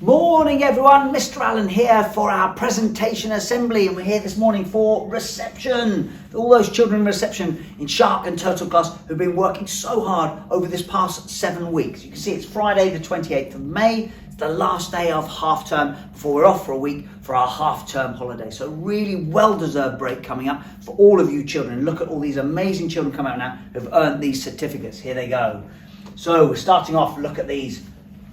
Morning everyone, Mr. Allen here for our presentation assembly, and we're here this morning for reception. All those children in reception in shark and turtle class who've been working so hard over this past 7 weeks. You can see it's Friday the 28th of May, it's the last day of half term before we're off for a week for our half term holiday. So really well deserved break coming up for all of you children. Look at all these amazing children coming out now who've earned these certificates. Here they go. So we're starting off, look at these.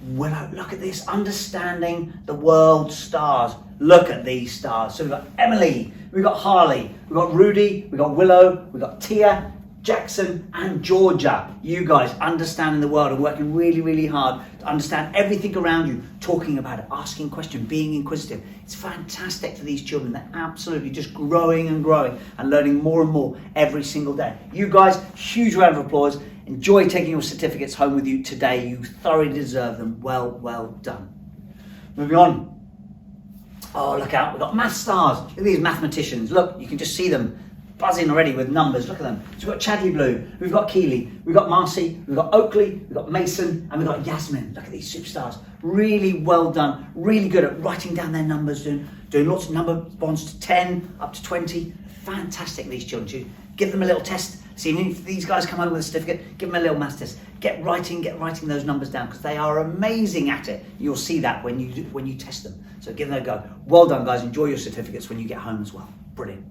Willow, look at this, understanding the world stars. Look at these stars. So we've got Emily, we've got Harley, we've got Rudy, we've got Willow, we've got Tia, Jackson and Georgia. You guys understanding the world and working really, really hard to understand everything around you, talking about it, asking questions, being inquisitive. It's fantastic for these children. They're absolutely just growing and growing and learning more and more every single day. You guys, huge round of applause. Enjoy taking your certificates home with you today. You thoroughly deserve them. Well done. Moving on. Oh, look out. We've got math stars. Look at these mathematicians. Look, you can just see them buzzing already with numbers. Look at them. So we've got Chadley Blue. We've got Keeley. We've got Marcy. We've got Oakley. We've got Mason. And we've got Yasmin. Look at these superstars. Really well done. Really good at writing down their numbers, doing lots of number bonds to 10, up to 20. Fantastic, these children. Give them a little test. See, if these guys come home with a certificate, give them a little maths test. Get writing those numbers down because they are amazing at it. You'll see that when you test them. So give them a go. Well done, guys. Enjoy your certificates when you get home as well. Brilliant.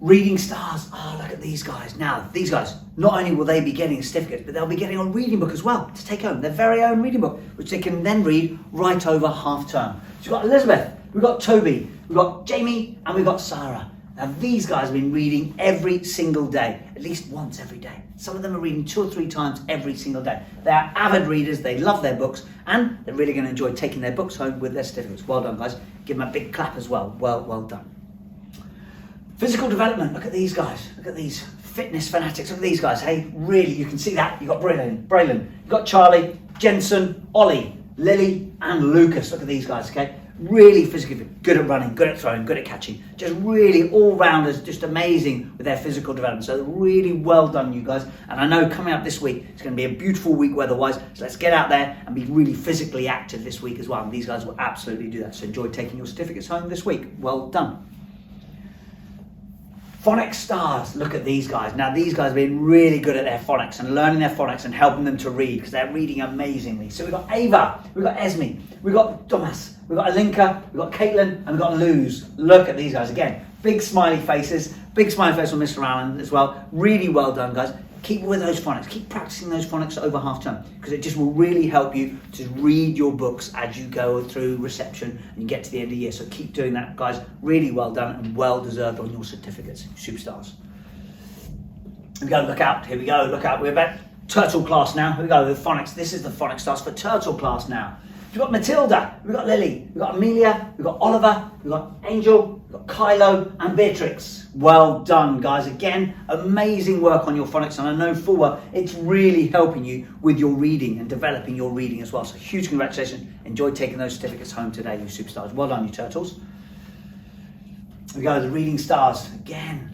Reading stars. Oh, look at these guys. Now, these guys, not only will they be getting a certificate, but they'll be getting a reading book as well to take home. Their very own reading book, which they can then read right over half term. So we've got Elizabeth, we've got Toby, we've got Jamie, and we've got Sarah. Now these guys have been reading every single day, at least once every day. Some of them are reading 2 or 3 times every single day. They are avid readers, they love their books, and they're really going to enjoy taking their books home with their certificates. Well done, guys. Give them a big clap as well. Well done. Physical development, look at these guys. Look at these fitness fanatics. Look at these guys. Hey, really, you can see that. You've got Braylon, you've got Charlie, Jensen, Ollie, Lily, and Lucas. Look at these guys, okay? Really physically fit, good at running, good at throwing, good at catching. Just really all-rounders, just amazing with their physical development. So really well done, you guys. And I know coming up this week, it's going to be a beautiful week weather-wise. So let's get out there and be really physically active this week as well. And these guys will absolutely do that. So enjoy taking your certificates home this week. Well done. Phonics stars, look at these guys. Now these guys have been really good at their phonics and learning their phonics and helping them to read because they're reading amazingly. So we've got Ava, we've got Esme, we've got Thomas, we've got Alinka, we've got Caitlin, and we've got Luz. Look at these guys again. Big smiley faces, big smiley face from Mr. Allen as well. Really well done, guys. Keep with those phonics. Keep practicing those phonics over half term because it just will really help you to read your books as you go through reception and you get to the end of the year. So keep doing that, guys. Really well done and well deserved on your certificates. Superstars. Here we go. Look out. Here we go. Look out. We're about turtle class now. Here we go. The phonics. This is the phonics stars for turtle class now. We've got Matilda, we've got Lily, we've got Amelia, we've got Oliver, we've got Angel, we've got Kylo and Beatrix. Well done, guys. Again, amazing work on your phonics, and I know full well it's really helping you with your reading and developing your reading as well. So huge congratulations. Enjoy taking those certificates home today, you superstars. Well done, you turtles. Here we go, the reading stars. Again,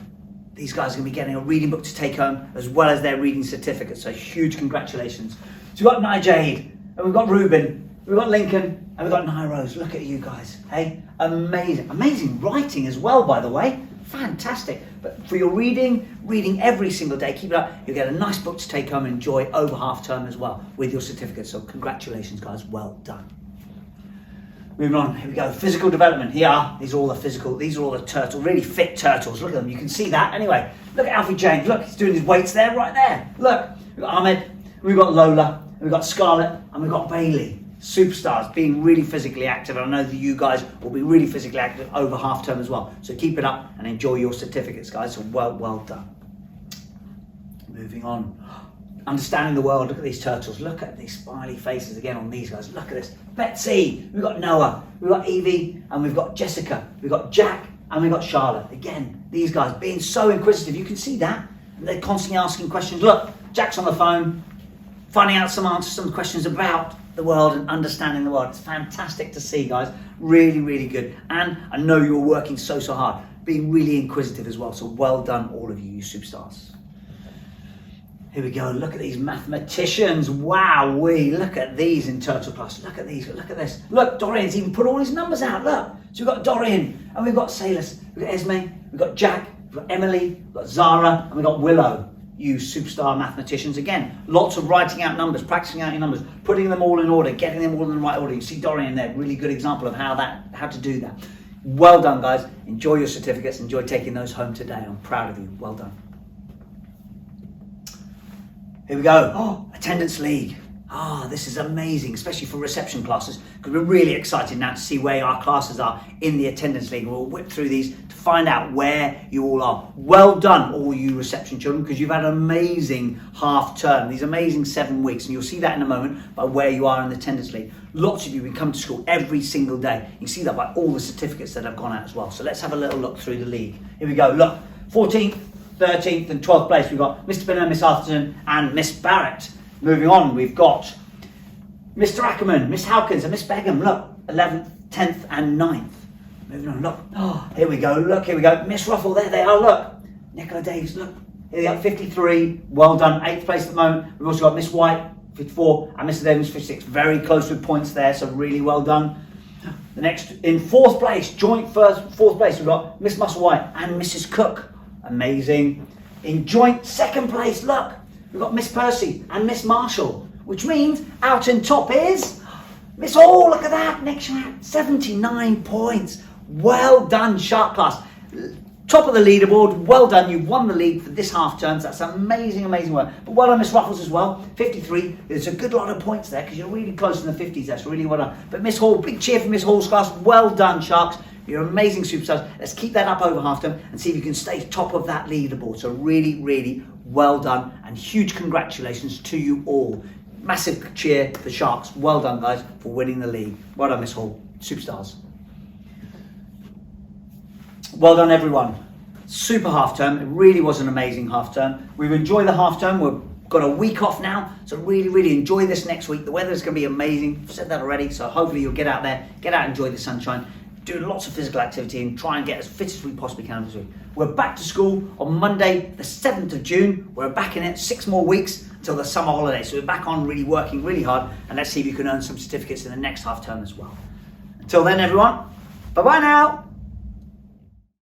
these guys are going to be getting a reading book to take home as well as their reading certificates. So huge congratulations. So we've got Nigel, and we've got Ruben, we've got Lincoln, and we've got Nairos. Look at you guys, hey? Amazing writing as well, by the way. Fantastic. But for your reading every single day, keep it up. You'll get a nice book to take home and enjoy over half term as well with your certificates. So congratulations, guys, well done. Moving on, here we go. Physical development. Here, these are all the turtles, really fit turtles. Look at them, you can see that. Anyway, look at Alfie James. Look, he's doing his weights there, right there. Look, we've got Ahmed, we've got Lola, we've got Scarlett, and we've got Bailey. Superstars, being really physically active. I know that you guys will be really physically active over half term as well. So keep it up and enjoy your certificates, guys. So well done. Moving on. Understanding the world. Look at these turtles. Look at these smiley faces again on these guys. Look at this. Betsy. We've got Noah. We've got Evie. And we've got Jessica. We've got Jack. And we've got Charlotte. Again, these guys being so inquisitive. You can see that. And they're constantly asking questions. Look, Jack's on the phone, finding out some answers, some questions about the world and understanding the world. It's fantastic to see, guys. Really good. And I know you're working so hard, being really inquisitive as well. So well done, all of you superstars. Here we go, look at these mathematicians. Wow, look at these in Turtle Class. Look at these, look at this. Look, Dorian's even put all his numbers out, look. So we've got Dorian, and we've got Salis, we've got Esme, we've got Jack, we've got Emily, we've got Zara, and we've got Willow. You superstar mathematicians. Again, lots of writing out numbers, practicing out your numbers, putting them all in order, getting them all in the right order. You see Dorian there, really good example of how to do that. Well done, guys. Enjoy your certificates, enjoy taking those home today. I'm proud of you, well done. Here we go. Oh, attendance league. This is amazing, especially for reception classes, because we're really excited now to see where our classes are in the attendance league. We'll whip through these to find out where you all are. Well done, all you reception children, because you've had an amazing half term, these amazing 7 weeks, and you'll see that in a moment by where you are in the attendance league. Lots of you have come to school every single day. You can see that by all the certificates that have gone out as well. So let's have a little look through the league. Here we go. Look, 14th, 13th and 12th place. We've got Mr. Binner, Miss Atherton and Miss Barrett. Moving on, we've got Mr. Ackerman, Miss Howkins and Miss Begum. Look, 11th, 10th and 9th. Moving on, look. Here we go, look, here we go. Miss Ruffle, there they are, look. Nicola Davies, look. Here they are, 53. Well done, 8th place at the moment. We've also got Miss White, 54, and Mr. Davies, 56. Very close with points there, so really well done. The next, in 4th place, joint 4th place, we've got Miss Musselwhite and Mrs. Cook. Amazing. In joint 2nd place, look, we've got Miss Percy and Miss Marshall, which means out in top is Miss Hall. Look at that, next round, 79 points. Well done, Shark Class. Top of the leaderboard, well done. You've won the league for this half term, so that's amazing, amazing work. But well done, Miss Ruffles as well, 53. There's a good lot of points there because you're really close in the 50s. That's really well done. But Miss Hall, big cheer for Miss Hall's class. Well done, Sharks. You're amazing superstars. Let's keep that up over half term and see if you can stay top of that leaderboard. So really, really well done and huge congratulations to you all. Massive cheer for Sharks. Well done, guys, for winning the league. Well done, Miss Hall. Superstars. Well done, everyone. Super half term. It really was an amazing half term. We've enjoyed the half term. We've got a week off now, so really, really enjoy this next week. The weather's going to be amazing. I've said that already, so hopefully you'll get out there, get out and enjoy the sunshine. Do lots of physical activity and try and get as fit as we possibly can this week. We're back to school on Monday, the 7th of June. We're back in it, 6 more weeks until the summer holiday. So we're back on really working really hard, and let's see if you can earn some certificates in the next half term as well. Until then, everyone, bye-bye now.